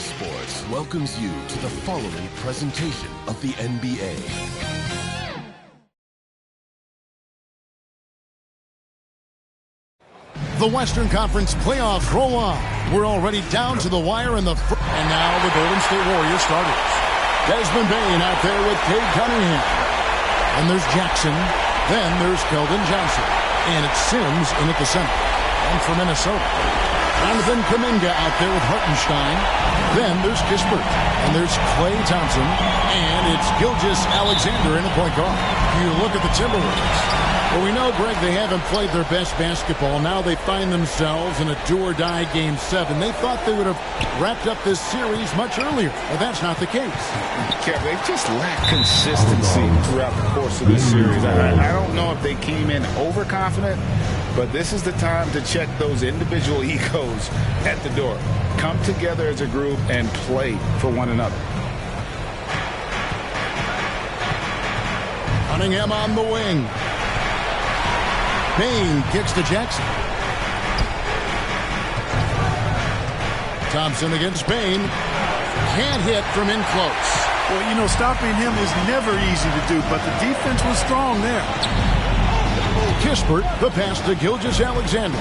Sports welcomes you to the following presentation of the NBA. The Western Conference playoffs roll on. We're already down to the wire in the and now the Golden State Warriors starters. Desmond Bane out there with Cade Cunningham. And there's Jackson. Then there's Keldon Johnson. And it's Sims in at the center. And for Minnesota, Jonathan Kuminga out there with Hartenstein. Then there's Kispert. And there's Klay Thompson. And it's Gilgeous-Alexander in the point guard. You look at the Timberwolves. Well, we know, Greg, they haven't played their best basketball. Now they find themselves in a do-or-die Game 7. They thought they would have wrapped up this series much earlier, but that's not the case. Kev, they just lack consistency throughout the course of this series. I don't know if they came in overconfident, but this is the time to check those individual egos at the door. Come together as a group and play for one another. Cunningham on the wing. Bane kicks to Jackson. Thompson against Bane. Can't hit from in close. Well, you know, stopping him is never easy to do, but the defense was strong there. Kispert, the pass to Gilgeous-Alexander.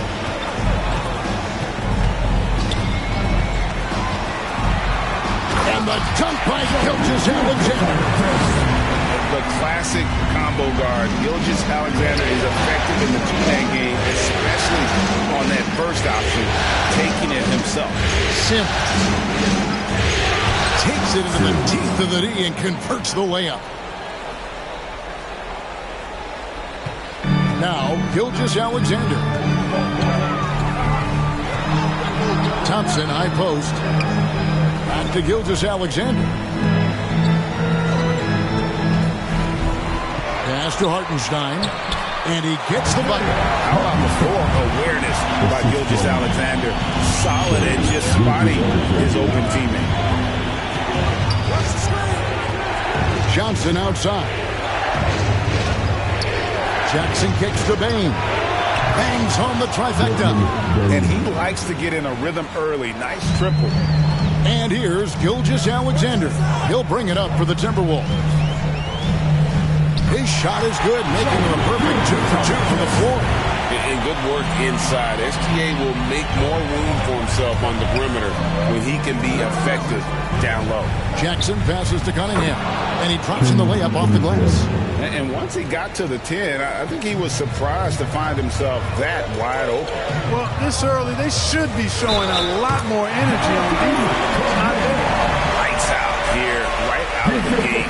And the dunk by Gilgeous-Alexander. The classic combo guard. Gilgeous-Alexander is effective in the two-man game, especially on that first option, taking it himself. Sims takes it into the teeth of the knee and converts the layup. Now, Gilgeous-Alexander. Thompson, high post. Back to Gilgeous-Alexander. Pass to Hartenstein, and he gets the bucket. How about the floor awareness by Gilgeous-Alexander? Solid at just spotting his open teammate. Johnson outside. Jackson kicks to Bane. Bangs home the trifecta. And he likes to get in a rhythm early. Nice triple. And here's Gilgeous-Alexander. He'll bring it up for the Timberwolves. His shot is good, making him a perfect 2 for 2 from the floor. And good work inside. SGA will make more room for himself on the perimeter when he can be effective down low. Jackson passes to Cunningham, and he drops in the layup off the glass. And once he got to the 10, I think he was surprised to find himself that wide open. Well, this early, they should be showing a lot more energy on defense. Lights out here, right out of the gate.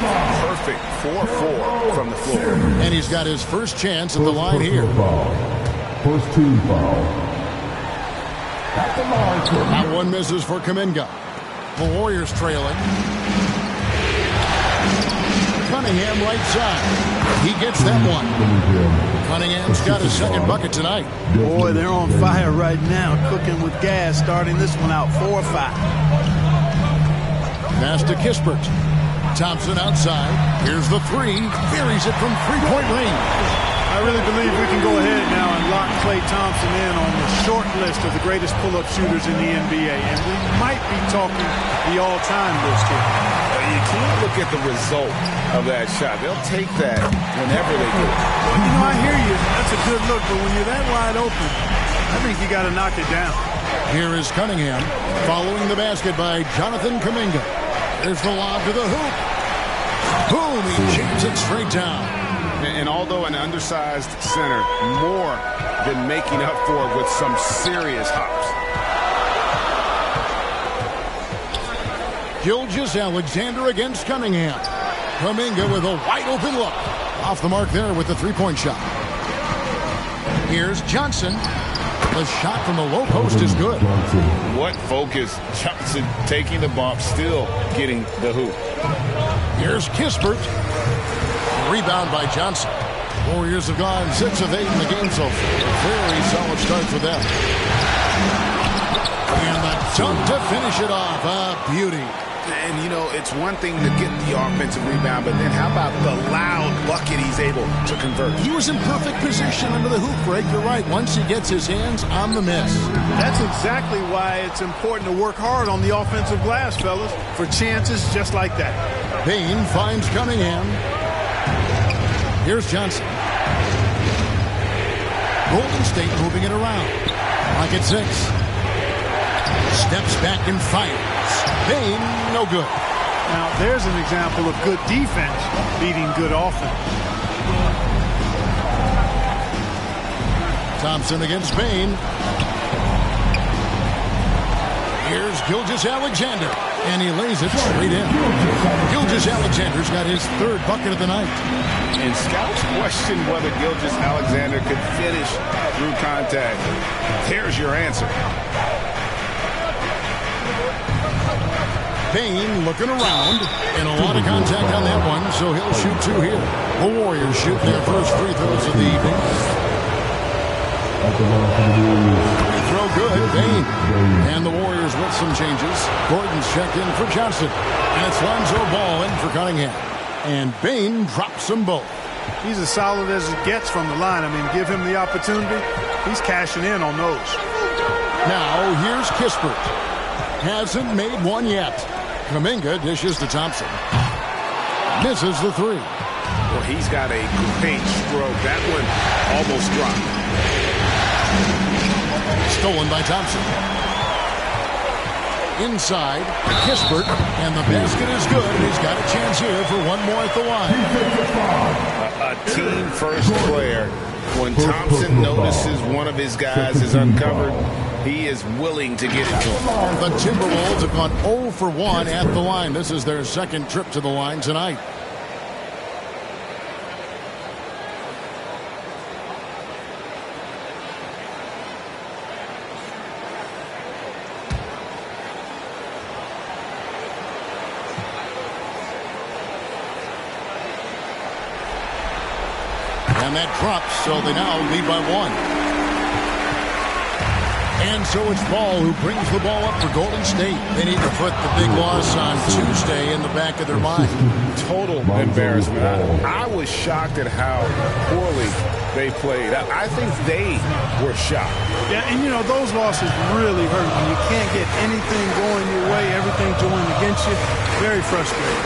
Perfect 4-4 from the floor. And he's got his first chance at the line here. First team foul. That one misses for Kuminga. The Warriors trailing. Cunningham right side. He gets that one. Cunningham's got his second bucket tonight. Boy, they're on fire right now, cooking with gas, starting this one out 4-5. Pass to Kispert. Thompson outside. Here's the three. Buries it from three-point range. I really believe we can go ahead now and lock Klay Thompson in on the short list of the greatest pull-up shooters in the NBA. And we might be talking the all-time list here. You can't look at the result of that shot. They'll take that whenever they do it. Well, you know, I hear you. That's a good look. But when you're that wide open, I think you got to knock it down. Here is Cunningham following the basket by Jonathan Kuminga. There's the lob to the hoop. Boom! He jams it straight down. And although an undersized center, more than making up for it with some serious hops. Gilgeous-Alexander against Cunningham. Kuminga with a wide open look. Off the mark there with the three-point shot. Here's Johnson. The shot from the low post is good. What focus. Johnson taking the bump, still getting the hoop. Here's Kispert. Rebound by Johnson. Warriors have gone 6 of 8 in the game so far. A very solid start for them. And the dunk to finish it off. A beauty. And, you know, it's one thing to get the offensive rebound, but then how about the loud bucket he's able to convert? He was in perfect position under the hoop break. You're right. Once he gets his hands on the miss. That's exactly why it's important to work hard on the offensive glass, fellas, for chances just like that. Payne finds Cunningham. Here's Johnson. Golden State moving it around. Like at 6. Steps back and fires. Payne, no good. Now, there's an example of good defense beating good offense. Thompson against Payne. Here's Gilgeous-Alexander, and he lays it straight in. Gilgeous-Alexander's got his 3rd bucket of the night. And scouts question whether Gilgeous-Alexander could finish through contact. There's your answer. Payne looking around, and a lot of contact on that one, so he'll shoot 2 here. The Warriors shoot their first free throws of the evening. Free throw good, Payne. And the Warriors with some changes. Gordon's checked in for Johnson. And it's Lonzo Ball in for Cunningham. And Payne drops them both. He's as solid as it gets from the line. I mean, give him the opportunity. He's cashing in on those. Now, here's Kispert. Hasn't made one yet. Kuminga dishes to Thompson. Misses the 3. Well, he's got a great stroke. That one almost dropped. Stolen by Thompson. Inside, Kispert, and the basket is good. And he's got a chance here for one more at the line. A team-first player. When Thompson notices one of his guys is uncovered, he is willing to get it to him. The Timberwolves have gone 0 for 1 at the line. This is their 2nd trip to the line tonight. And that drops, so they now lead by 1. And so it's Ball who brings the ball up for Golden State. They need to put the big loss on Tuesday in the back of their mind. Total embarrassment. I was shocked at how poorly they played. I think they were shocked. Yeah, and, you know, those losses really hurt when you can't get anything going your way, everything's going against you. Very frustrating.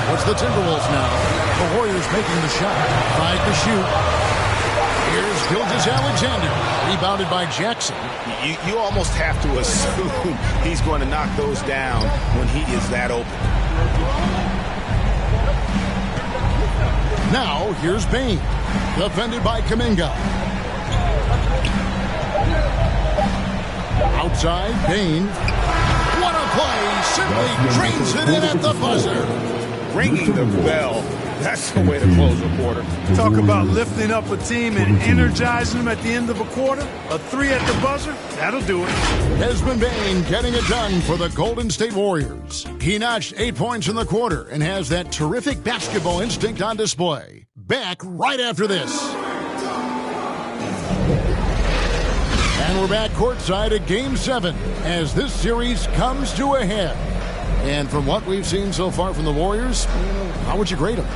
So it's the Timberwolves now. The Warriors making the shot. 5 to shoot. Here's Gilgeous-Alexander. Rebounded by Jackson. You almost have to assume he's going to knock those down when he is that open. Now, here's Payne. Defended by Kuminga. Outside, Payne. What a play! Simply drains it in at the buzzer. Ringing the bell. That's the way to close a quarter. Talk about lifting up a team and energizing them at the end of a quarter. A 3 at the buzzer, that'll do it. Desmond Bane getting it done for the Golden State Warriors. He notched 8 points in the quarter and has that terrific basketball instinct on display. Back right after this. And we're back courtside at Game 7 as this series comes to a head. And from what we've seen so far from the Warriors, how would you grade them?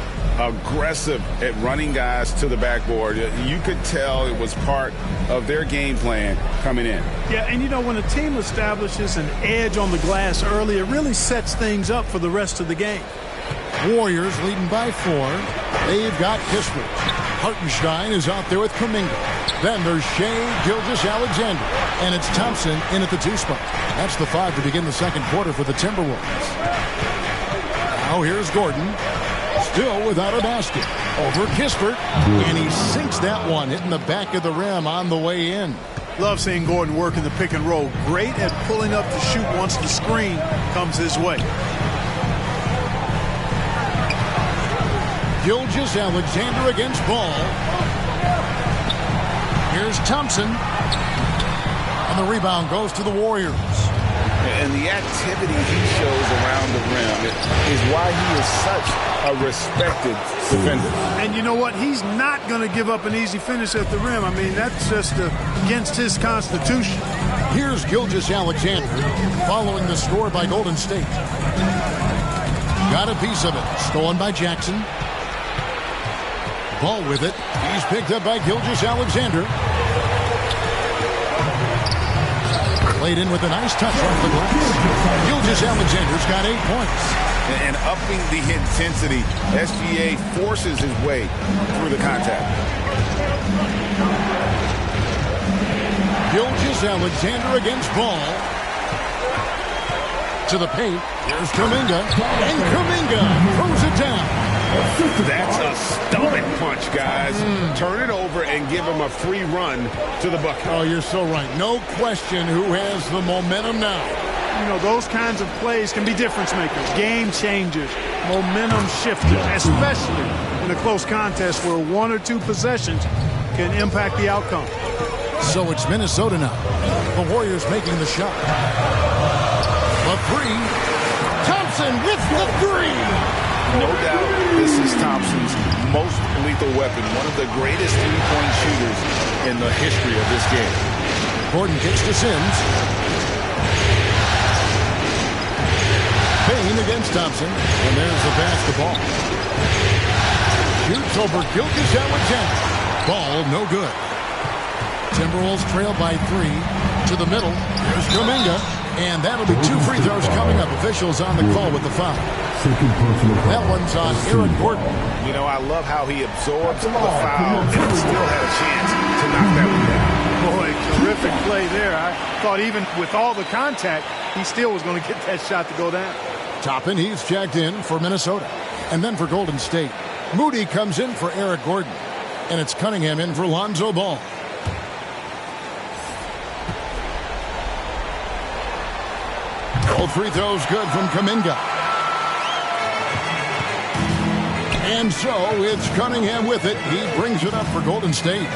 Aggressive at running guys to the backboard. You could tell it was part of their game plan coming in. Yeah, and you know, when a team establishes an edge on the glass early, it really sets things up for the rest of the game. Warriors leading by 4. They've got Kispert. Hartenstein is out there with Kuminga. Then there's Shai Gilgeous-Alexander. And it's Thompson in at the 2 spot. That's the 5 to begin the second quarter for the Timberwolves. Now here's Gordon. Still without a basket. Over Kispert. And he sinks that one, hitting the back of the rim on the way in. Love seeing Gordon work in the pick and roll. Great at pulling up to shoot once the screen comes his way. Gilgeous-Alexander against Ball. Here's Thompson. And the rebound goes to the Warriors. And the activity he shows around the rim is why he is such a respected defender. And you know what? He's not going to give up an easy finish at the rim. I mean, that's just against his constitution. Here's Gilgeous-Alexander following the score by Golden State. Got a piece of it. Stolen by Jackson. Ball with it. He's picked up by Gilgeous-Alexander. Played in with a nice touch off the glass. Gilgeous-Alexander's got 8 points. And upping the intensity, SGA forces his way through the contact. Gilgeous-Alexander against Ball. To the paint. Here's Kuminga. And Kuminga throws it down. That's a stomach punch, guys. Turn it over and give him a free run to the bucket. Oh, you're so right. No question who has the momentum now. You know, those kinds of plays can be difference makers, game changers, momentum shifters, especially in a close contest where 1 or 2 possessions can impact the outcome. So it's Minnesota now. The Warriors making the shot. The three. Thompson with the three. No doubt this is Thompson's most lethal weapon, one of the greatest three-point shooters in the history of this game. Gordon kicks to Sims. Payne against Thompson. And there's the basketball. Shoots over Gilgeous-Alexander. Ball no good. Timberwolves trail by 3. To the middle. Here's Kuminga. And that'll be 2 free throws coming up. Officials on the call with the foul. That one's on Eric Gordon. You know, I love how he absorbs the foul and still had a chance to knock that one down. Boy, terrific play there. I thought even with all the contact, he still was going to get that shot to go down. Toppin, he's checked in for Minnesota. And then for Golden State, Moody comes in for Eric Gordon. And it's Cunningham in for Lonzo Ball. All free throws good from Kuminga. And so it's Cunningham with it. He brings it up for Golden State.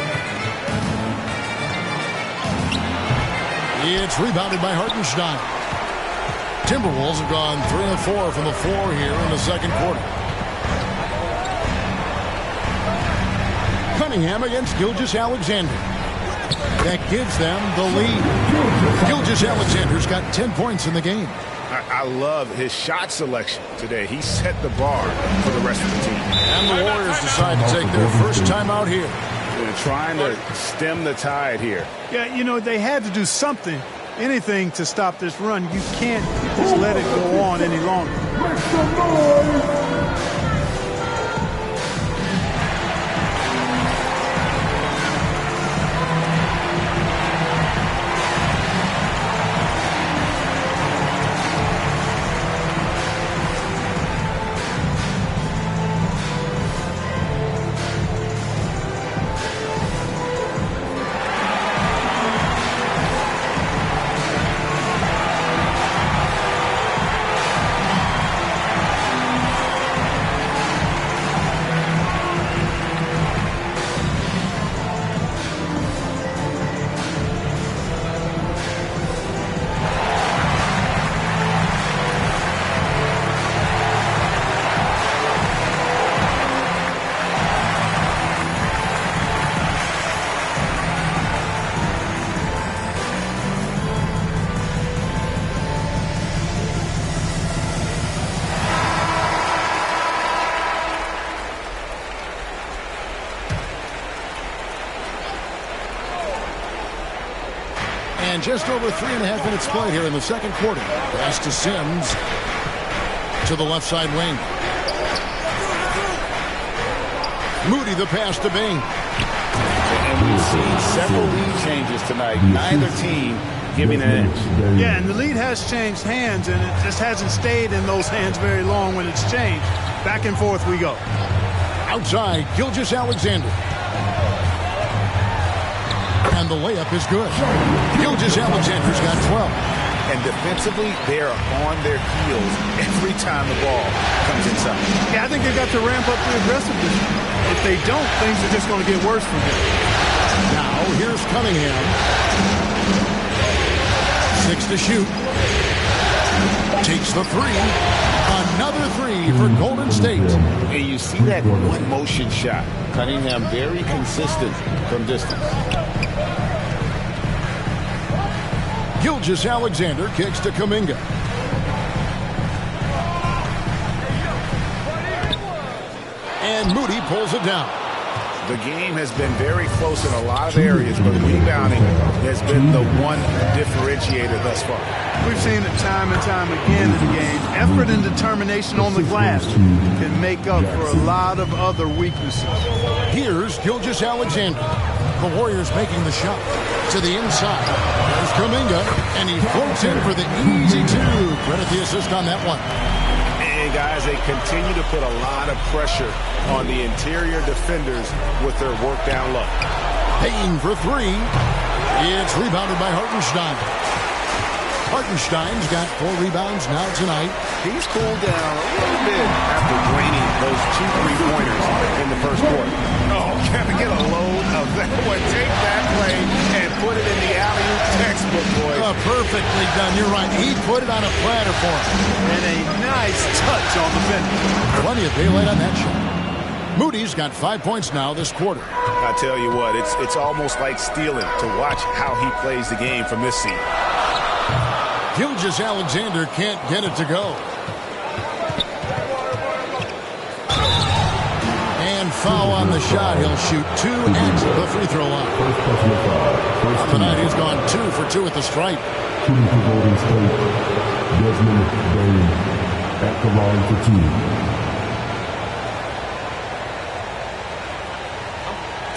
It's rebounded by Hartenstein. Timberwolves have gone 3 of 4 from the floor here in the second quarter. Cunningham against Gilgeous-Alexander. That gives them the lead. Gilgeous-Alexander's got 10 points in the game. I love his shot selection today. He set the bar for the rest of the team. And the Warriors decide to take their first time out here. They're trying to stem the tide here. Yeah, you know, they had to do something, anything to stop this run. You can't just let it go on any longer. Make some noise! And just over 3.5 minutes played here in the second quarter. Pass to Sims. To the left side wing. Moody the pass to Bing. And we've seen several lead changes tonight. Neither team giving an edge. Yeah, and the lead has changed hands, and it just hasn't stayed in those hands very long when it's changed. Back and forth we go. Outside, Gilgeous-Alexander. And the layup is good. Gilgeous-Alexander's got 12. And defensively, they are on their heels every time the ball comes inside. Yeah, I think they got to ramp up the aggressiveness. If they don't, things are just going to get worse from here. Now, here's Cunningham. 6 to shoot. Takes the three. Another three for Golden State. And you see that one motion shot. Cunningham very consistent from distance. Gilgeous-Alexander kicks to Kuminga. And Moody pulls it down. The game has been very close in a lot of areas, but rebounding has been the one differentiator thus far. We've seen it time and time again in the game. Effort and determination on the glass can make up for a lot of other weaknesses. Here's Gilgeous-Alexander. The Warriors making the shot to the inside. There's Kuminga, and he floats in for the easy two. Credit the assist on that one. And guys, they continue to put a lot of pressure on the interior defenders with their work down low. Payne for three. It's rebounded by Hartenstein. Hartenstein's got 4 rebounds now tonight. He's cooled down a little bit after draining those 2 3-pointers in the first quarter. Oh, can we get a load of that one? Take that play and put it in the alley-oop textbook, boys. Perfectly done. You're right. He put it on a platter for him. And a nice touch on the finish. Plenty of daylight on that shot. Moody's got 5 points now this quarter. I tell you what, it's almost like stealing to watch how he plays the game from this seat. Gilgeous-Alexander can't get it to go. And foul on the shot. He'll shoot 2 at the free throw line. On the night, he's gone 2 for 2 at the stripe. Shooting for Golden State, Desmond Bain at the line for 2.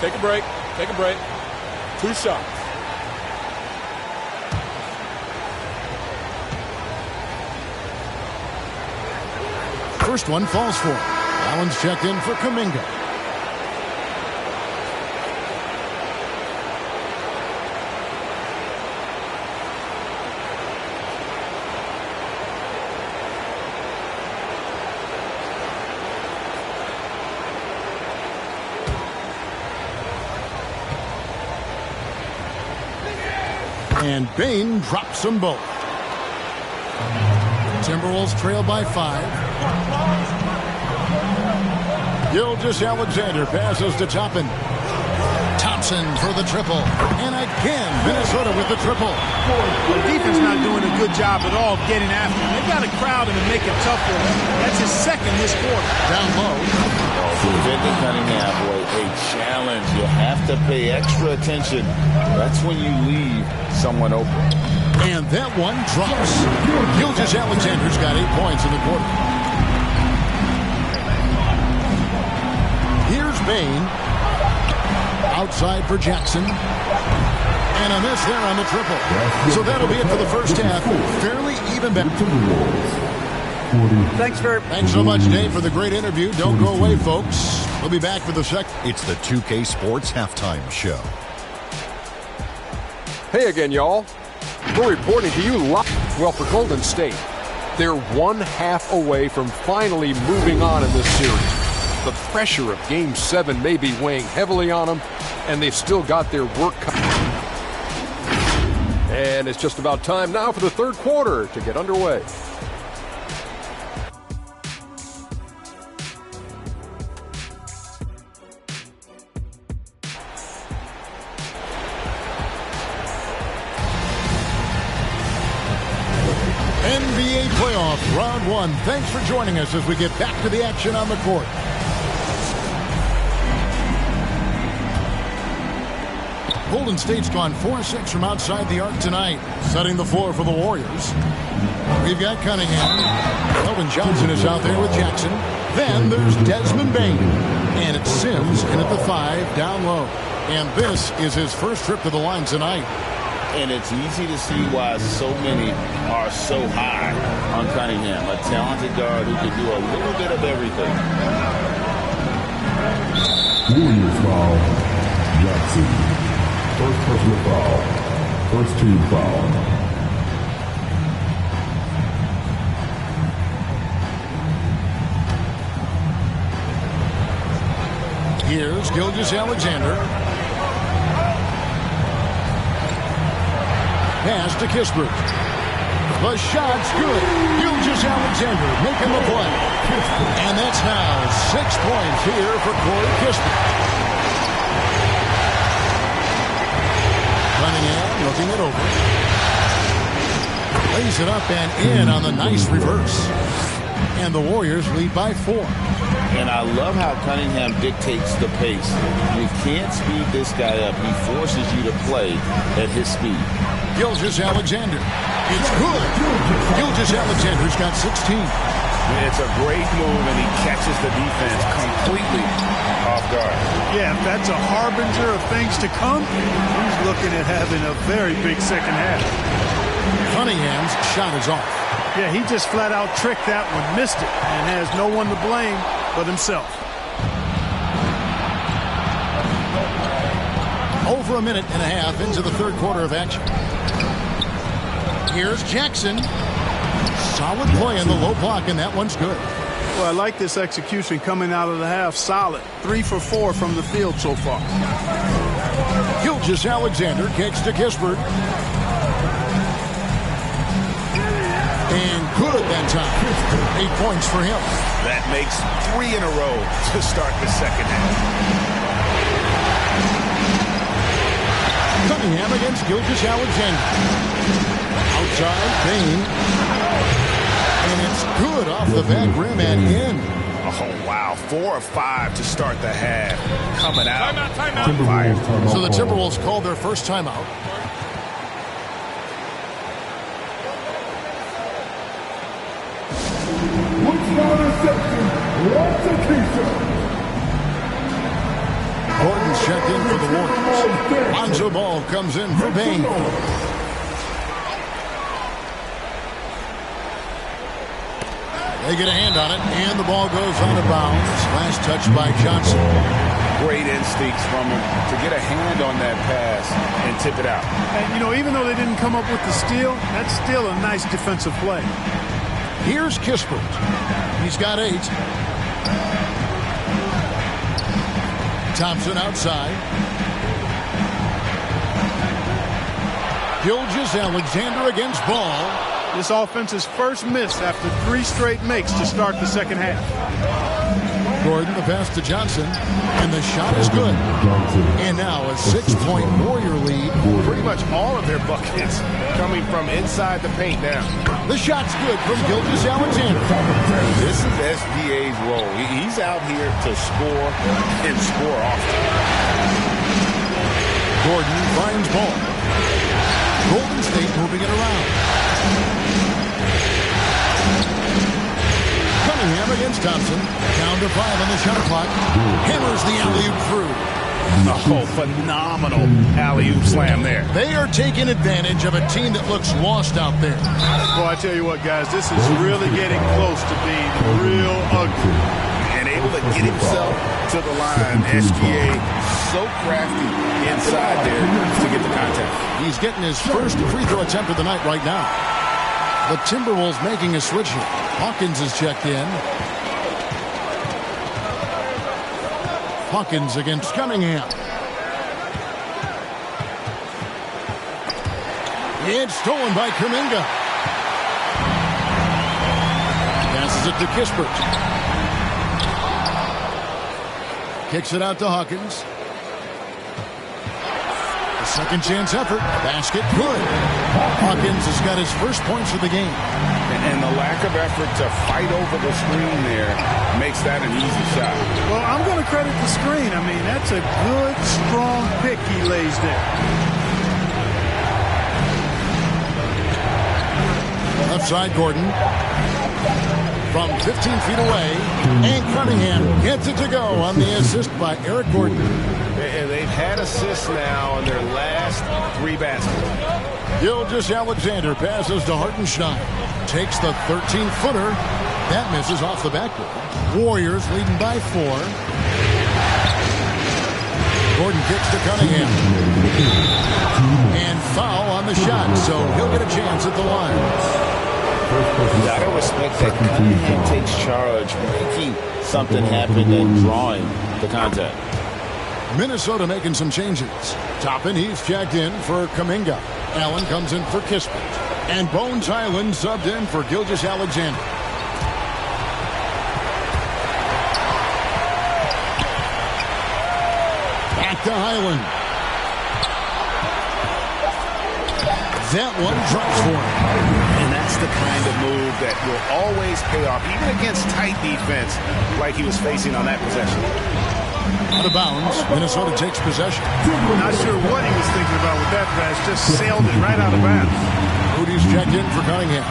Take a break. Take a break. 2 shots. First one falls for him. Allen's checked in for Kuminga. And Bain drops them both. Timberwolves trail by 5. Gilgeous-Alexander passes to Toppin. Thompson for the triple. And again, Minnesota with the triple. The defense not doing a good job at all of getting after him. They've got to crowd him and make it tough for him. That's his second this quarter. Down low. Defending Cunningham, boy, a challenge. You have to pay extra attention. That's when you leave someone open. And that one drops. Gilgeous-Alexander's got 8 points in the quarter. Here's Bain. Outside for Jackson. And a miss there on the triple. So that'll be it for the first half. Fairly even bet. Thanks so much, Dave, for the great interview. Don't go away, folks. We'll be back for the second. It's the 2K Sports Halftime Show. Hey again, y'all. We're reporting to you live. Well, for Golden State, they're 1/2 away from finally moving on in this series. The pressure of Game 7 may be weighing heavily on them, and they've still got their work cut. And it's just about time now for the third quarter to get underway. NBA playoff round 1. Thanks for joining us as we get back to the action on the court. Golden State's gone 4-6 from outside the arc tonight, setting the floor for the Warriors. We've got Cunningham. Elvin Johnson is out there with Jackson. Then there's Desmond Bain. And it's Sims in at the 5, down low. And this is his first trip to the line tonight. And it's easy to see why so many are so high on Cunningham, a talented guard who can do a little bit of everything. Warriors foul, Jackson. First personal foul. First team foul. Here's Gilgeous-Alexander. Pass to Kispert. The shot's good. Gilgeous-Alexander making the play. And that's now 6 points here for Corey Kispert. Cunningham looking it over. Lays it up and in on the nice reverse. And the Warriors lead by 4. And I love how Cunningham dictates the pace. You can't speed this guy up. He forces you to play at his speed. Gilgeous-Alexander. It's good. Gilgeous-Alexander's got 16. It's a great move, and he catches the defense completely off guard. Yeah, if that's a harbinger of things to come, he's looking at having a very big second half. Cunningham's shot is off. Yeah, he just flat out tricked that one, missed it, and has no one to blame but himself. Over a minute and a half into the third quarter of action. Here's Jackson. Solid play in the low block, and that one's good. Well, I like this execution coming out of the half. Solid. 3 for 4 from the field so far. Gilgeous-Alexander kicks to Kispert. And good that time. 8 points for him. That makes 3 in a row to start the second half. Cunningham against Gilgeous-Alexander. Outside, Bain. And it's good off the back rim and in. Oh, wow. 4 of 5 to start the half. Coming out. Timberwolves. So the Timberwolves called their first timeout. Gordon's checked in for the Warriors. Lonzo Ball comes in for Bain. They get a hand on it, and the ball goes out of bounds. Last touch by Johnson. Great instincts from him to get a hand on that pass and tip it out. And, you know, even though they didn't come up with the steal, that's still a nice defensive play. Here's Kispert. He's got 8. Thompson outside. Gilgeous-Alexander against Ball. This offense's first miss after 3 straight makes to start the second half. Gordon, the pass to Johnson, and the shot is good. And now a 6-point Warrior lead. Pretty much all of their buckets coming from inside the paint now. The shot's good from Gilgeous-Alexander. This is SGA's role. He's out here to score and score often. Gordon finds Ball. Golden State moving it around. Cunningham against Thompson. Down to 5 on the shot clock. Hammers the alley-oop through. Oh, phenomenal alley-oop slam there. They are taking advantage of a team that looks lost out there. Well, I tell you what, guys, this is really getting close to being real ugly. And able to get himself to the line. SGA so crafty inside there to get the contact. He's getting his first free throw attempt of the night right now. The Timberwolves making a switch here. Hawkins is checked in. Hawkins against Cunningham. It's stolen by Kuminga. Passes it to Kispert. Kicks it out to Hawkins. A second chance effort. Basket good. Hawkins has got his first points of the game. And the lack of effort to fight over the screen there makes that an easy shot. Well, I'm going to credit the screen. I mean, that's a good, strong pick he lays there. Left side, Gordon. From 15 feet away. And Cunningham gets it to go on the assist by Eric Gordon. They've had assists now on their last 3 baskets. Gilgeous-Alexander passes to Hartenstein. Takes the 13-footer. That misses off the backboard. Warriors leading by 4. Gordon kicks to Cunningham. And foul on the shot, so he'll get a chance at the line. You gotta respect that Cunningham takes charge, making something happen and drawing the contact. Minnesota making some changes. Toppin, he's checked in for Kuminga. Allen comes in for Kispert. And Bones Highland subbed in for Gilgeous-Alexander. Back to Highland. That one drops for him. And that's the kind of move that will always pay off, even against tight defense like he was facing on that possession. Out of bounds, Minnesota takes possession. Not sure what he was thinking about with that pass. Just sailed it right out of bounds. Moody's checked in for Cunningham.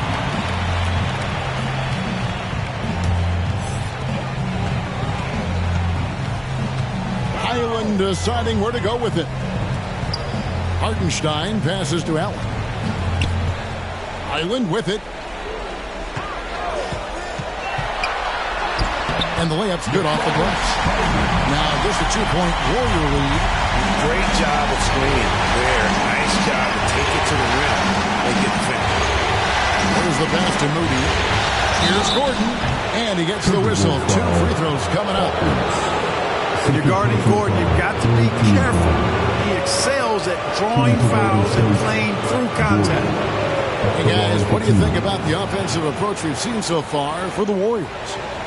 Highland deciding where to go with it. Hartenstein passes to Allen. Highland with it. And the layup's good off the glass. Now just a 2-point Warrior lead. Great job of screening there. Nice job to take it to the rim and get the finish. There's the pass to Moody. Here's Gordon. And he gets the whistle. 2 free throws coming up. When you're guarding Gordon, you've got to be careful. He excels at drawing fouls and playing through contact. Hey guys, what do you think about the offensive approach we've seen so far for the Warriors?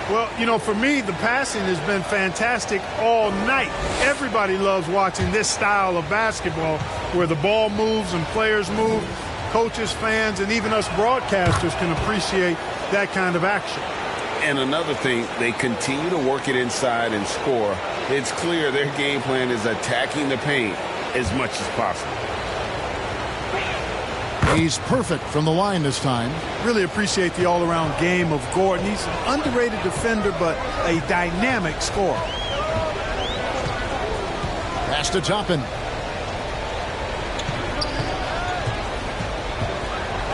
Well, you know, for me, the passing has been fantastic all night. Everybody loves watching this style of basketball where the ball moves and players move. Coaches, fans, and even us broadcasters can appreciate that kind of action. And another thing, they continue to work it inside and score. It's clear their game plan is attacking the paint as much as possible. He's perfect from the line this time. Really appreciate the all-around game of Gordon. He's an underrated defender, but a dynamic scorer. Pass to Toppin.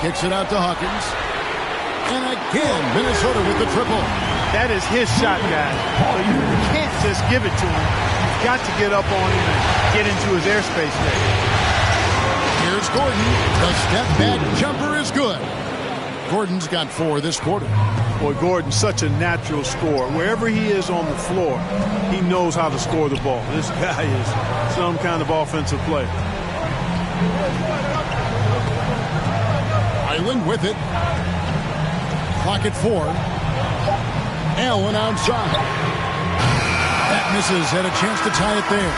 Kicks it out to Hawkins. And again, Minnesota with the triple. That is his shot, guys. So you can't just give it to him. You've got to get up on him and get into his airspace there. Here's Gordon. The step-back jumper is good. Gordon's got 4 this quarter. Boy, Gordon's such a natural scorer. Wherever he is on the floor, he knows how to score the ball. This guy is some kind of offensive player. Highland with it. Clock at 4. Allen outside. That misses. Had a chance to tie it there.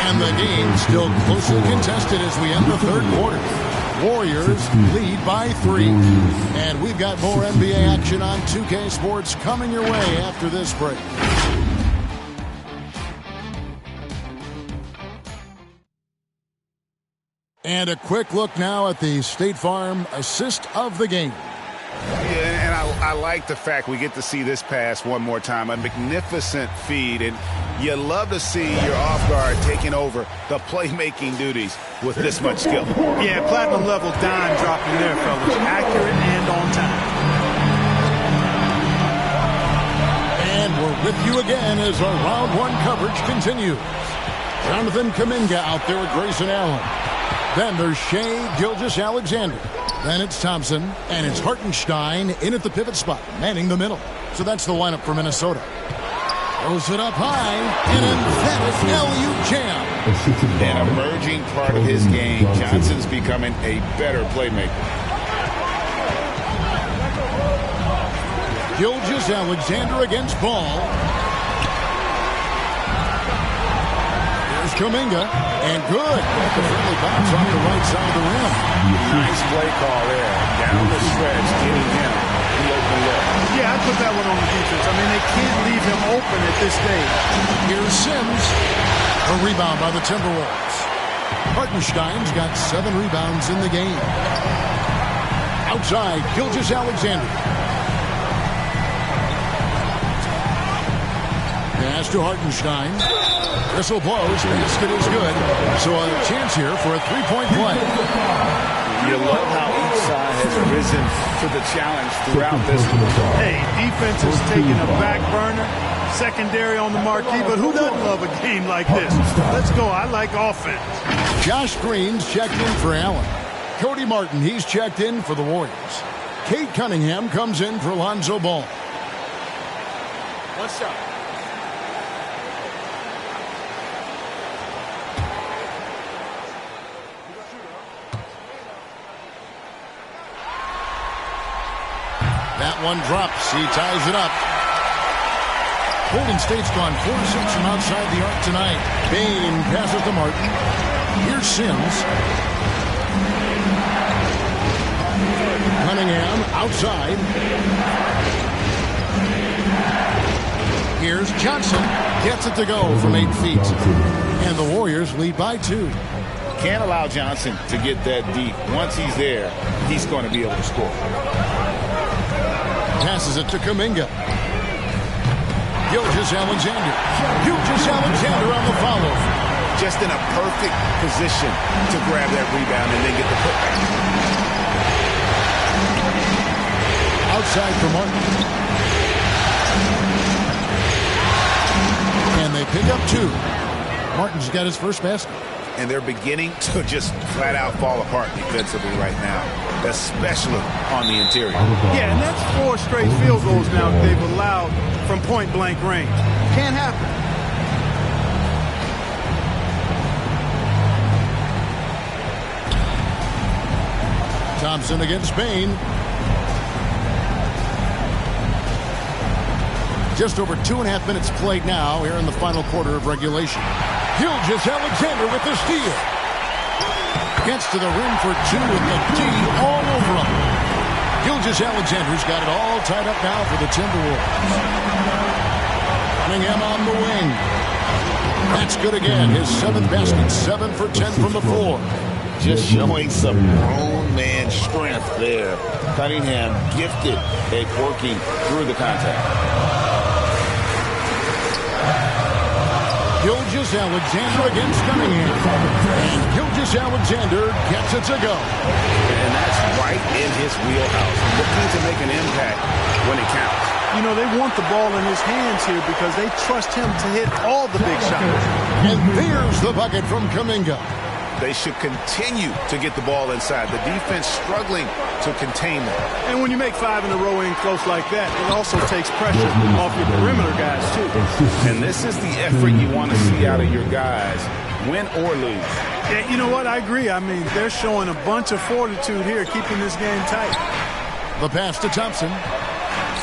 And the game still closely contested as we end the third quarter. Warriors lead by 3. And we've got more NBA action on 2K Sports coming your way after this break. And a quick look now at the State Farm assist of the game. Yeah, and I like the fact we get to see this pass one more time. A magnificent feed, and you love to see your off guard taking over the playmaking duties with this much skill. Yeah, platinum level dime dropping there, fellas. Accurate and on time. And we're with you again as our round 1 coverage continues. Jonathan Kuminga out there with Grayson Allen. Then there's Shea Gilgeous-Alexander. Then it's Thompson, and it's Hartenstein in at the pivot spot, manning the middle. So that's the lineup for Minnesota. Throws it up high, an emphatic LU jam. An emerging part of his game. Johnson's becoming a better playmaker. Gilgeous-Alexander against Ball. Here's Kuminga, and good. The friendly bounce off the right side of the rim. Nice play call there. Down the stretch, getting him the open look. Yeah, I put that one on the defense. I mean, they can't leave him open at this stage. Here's Sims. A rebound by the Timberwolves. Hartenstein's got 7 rebounds in the game. Outside, Gilgeous-Alexander. Pass to Hartenstein. Whistle blows. Basket is good. So a chance here for a 3-point play. You love how each side has risen to the challenge throughout this one. Hey, defense is taking a back burner. Secondary on the marquee, but who doesn't love a game like this? Let's go. I like offense. Josh Green's checked in for Allen. Cody Martin, he's checked in for the Warriors. Kate Cunningham comes in for Lonzo Ball. One shot. one drops. He ties it up. Golden State's gone 4-6 from outside the arc tonight. Bain passes to Martin. Here's Sims. Cunningham outside. Here's Johnson. Gets it to go from 8 feet. And the Warriors lead by 2. Can't allow Johnson to get that deep. Once he's there, he's going to be able to score. Passes it to Kuminga. Gilgeous-Alexander. Gilgeous-Alexander on the follow. Just in a perfect position to grab that rebound and then get the putback. Outside for Martin. And they pick up 2. Martin's got his first basket. And they're beginning to just flat out fall apart defensively right now, especially on the interior. Yeah, and that's 4 straight field goals now that they've allowed from point-blank range. Can't happen. Thompson against Bain. Just over 2.5 minutes played now here in the final quarter of regulation. Gilgeous-Alexander with the steal. Gets to the rim for 2 with the D all over him. Gilgeous-Alexander's got it all tied up now for the Timberwolves. Cunningham on the wing. That's good again. His 7th basket, 7 for 10 from the floor. Just showing some grown man strength there. Cunningham gifted at working through the contact. Gilgeous-Alexander against Cunningham. And Gilgeous-Alexander gets it to go. And that's right in his wheelhouse. Looking to make an impact when it counts. You know, they want the ball in his hands here because they trust him to hit all the big shots. And there's the bucket from Kuminga. They should continue to get the ball inside. The defense struggling to contain them. And when you make 5 in a row in close like that, it also takes pressure off your perimeter guys, too. And this is the effort you want to see out of your guys, win or lose. Yeah, you know what? I agree. I mean, they're showing a bunch of fortitude here, keeping this game tight. The pass to Thompson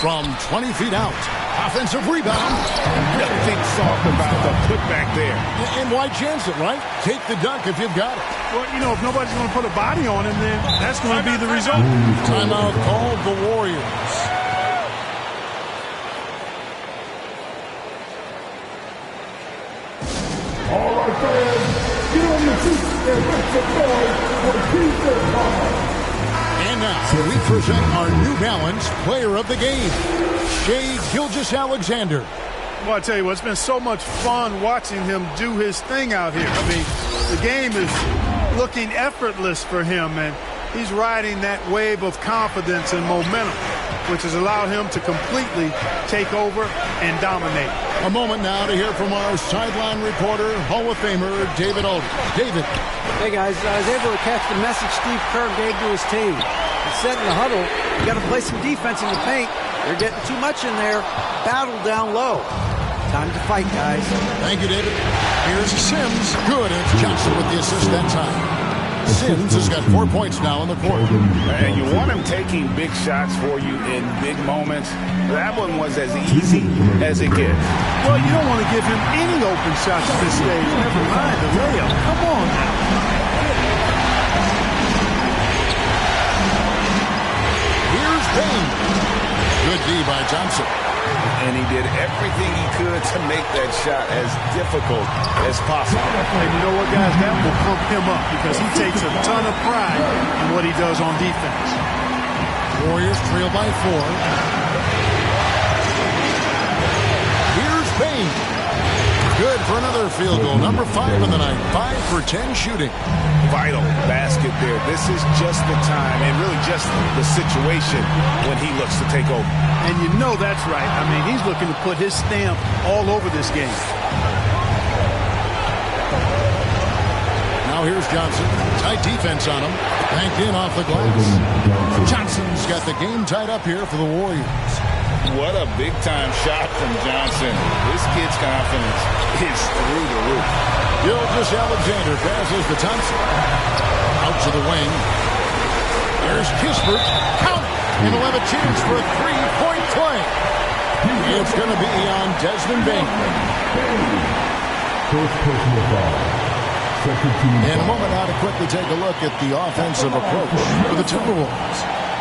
from 20 feet out. Offensive rebound. Nothing soft about the putback there. And why chance it, right? Take the dunk if you've got it. Well, you know, if nobody's going to put a body on him, then that's going to be the result. Timeout called the Warriors. All right, fans, get on your feet and make some noise for defense. And now we present our New Balance Player of the Game, Shai Gilgeous-Alexander. Well, I tell you what, it's been so much fun watching him do his thing out here. I mean, the game is looking effortless for him, and he's riding that wave of confidence and momentum, which has allowed him to completely take over and dominate. A moment now to hear from our sideline reporter, Hall of Famer David Aldridge. David. Hey, guys, I was able to catch the message Steve Kerr gave to his team. He said in the huddle, you got to play some defense in the paint. They're getting too much in there. Battle down low. Time to fight, guys. Thank you, David. Here's Sims. Good, and it's Johnson with the assist that time. Sims has got 4 points now in the quarter. And you want him taking big shots for you in big moments. That one was as easy as it gets. Well, you don't want to give him any open shots at this stage. Never mind the layup. Come on now. Here's Bain. Good D by Johnson. And he did everything he could to make that shot as difficult as possible. And you know what, guys? That will pump him up because he takes a ton of pride in what he does on defense. Warriors trail by 4. Here's Bain. Good for another field goal. Number 5 in the night. 5 for 10 shooting. Vital basket there. This is just the time and really just the situation when he looks to take over. And you know that's right. I mean, he's looking to put his stamp all over this game. Now here's Johnson. Tight defense on him. Banked in off the glass. Johnson's got the game tied up here for the Warriors. What a big-time shot from Johnson. This kid's confidence is through the roof. Gilgeous-Alexander passes to Thompson. Out to the wing. There's Kispert. Count it. And he'll have a chance for a three-point play. It's going to be on Desmond Bain. First personal foul. Second team In a foul. moment now to quickly take a look at the offensive approach for the Timberwolves.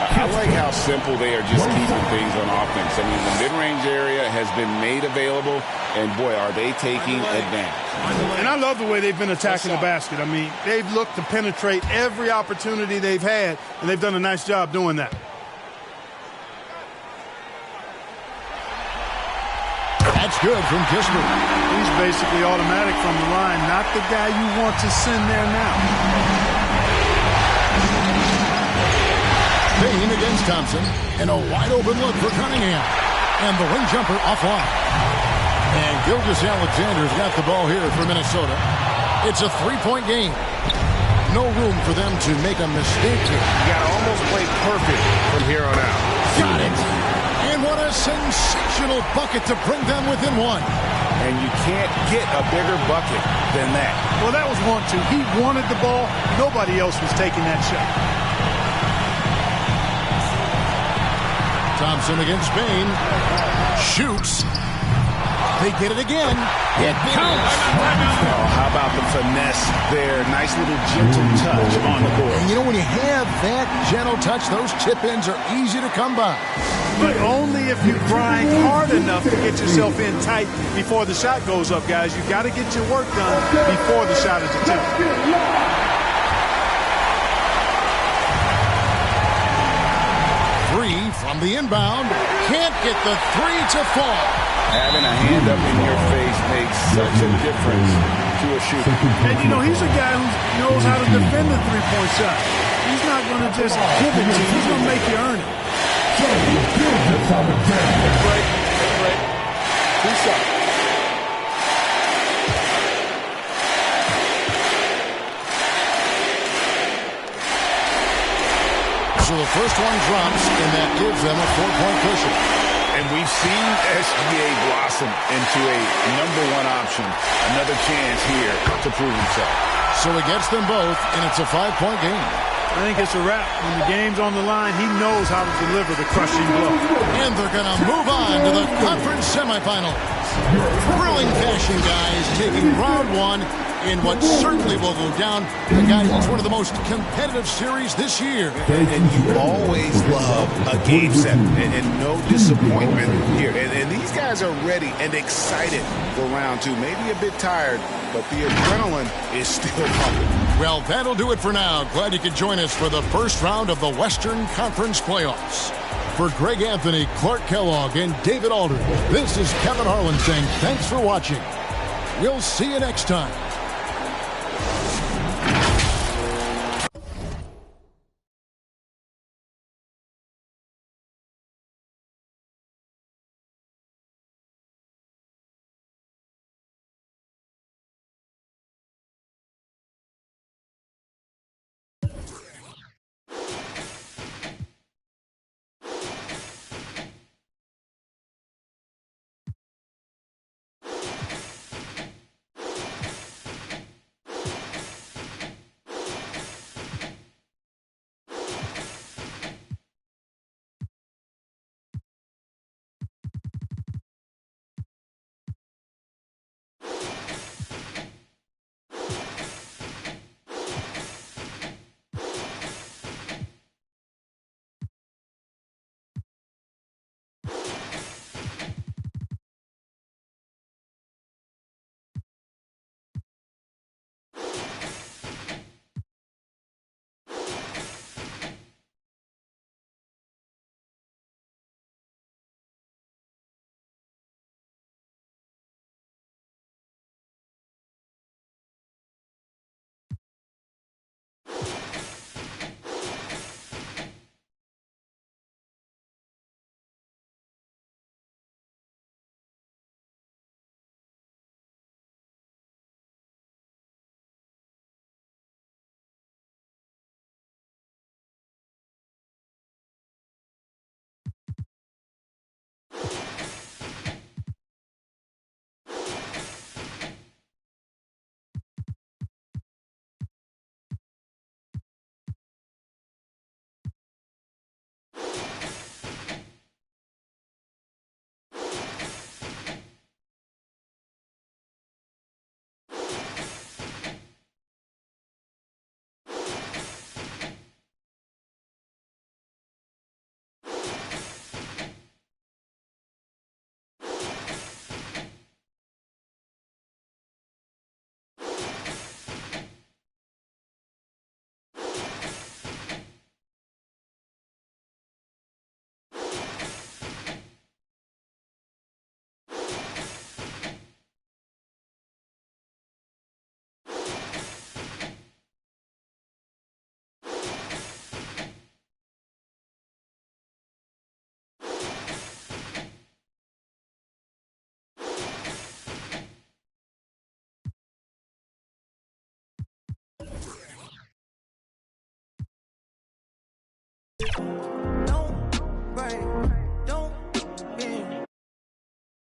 I like how simple they are just keeping things on offense. I mean, the mid-range area has been made available, and boy, are they taking advantage. And I love the way they've been attacking the basket. I mean, they've looked to penetrate every opportunity they've had, and they've done a nice job doing that. That's good from Kisper. He's basically automatic from the line, not the guy you want to send there now. Bain against Thompson, and a wide-open look for Cunningham. And the wing jumper offline. And Gilgeous-Alexander's got the ball here for Minnesota. It's a three-point game. No room for them to make a mistake here. You got to almost play perfect from here on out. Got it. And what a sensational bucket to bring them within one. And you can't get a bigger bucket than that. Well, that was 1-2. He wanted the ball. Nobody else was taking that shot. Thompson against Bain. Shoots. They get it again. It counts. Oh, how about the finesse there? Nice little gentle touch on the board. And you know, when you have that gentle touch, those chip-ins are easy to come by. But only if you grind hard enough to get yourself in tight before the shot goes up, guys. You've got to get your work done before the shot is attempted. From the inbound, can't get the three to fall. Having a hand up in your face makes such a difference to a shooter. And, you know, he's a guy who knows how to defend the three-point shot. He's not going to just give it to you. He's going to make you earn it. That's right. Two shots. So the first one drops, and that gives them a 4-point cushion. And we've seen SGA blossom into a #1 option. Another chance here to prove himself. So he gets them both, and it's a 5-point game. I think it's a wrap. When the game's on the line, he knows how to deliver the crushing blow. And they're going to move on to the conference semifinals. Thrilling fashion, guys, taking round one in what certainly will go down as one of the most competitive series this year. And you always love a game 7 and no disappointment here. And these guys are ready and excited for round 2. Maybe a bit tired, but the adrenaline is still pumping. Well, that'll do it for now. Glad you could join us for the first round of the Western Conference playoffs. For Greg Anthony, Clark Kellogg, and David Aldridge, this is Kevin Harlan saying thanks for watching. We'll see you next time. Don't break.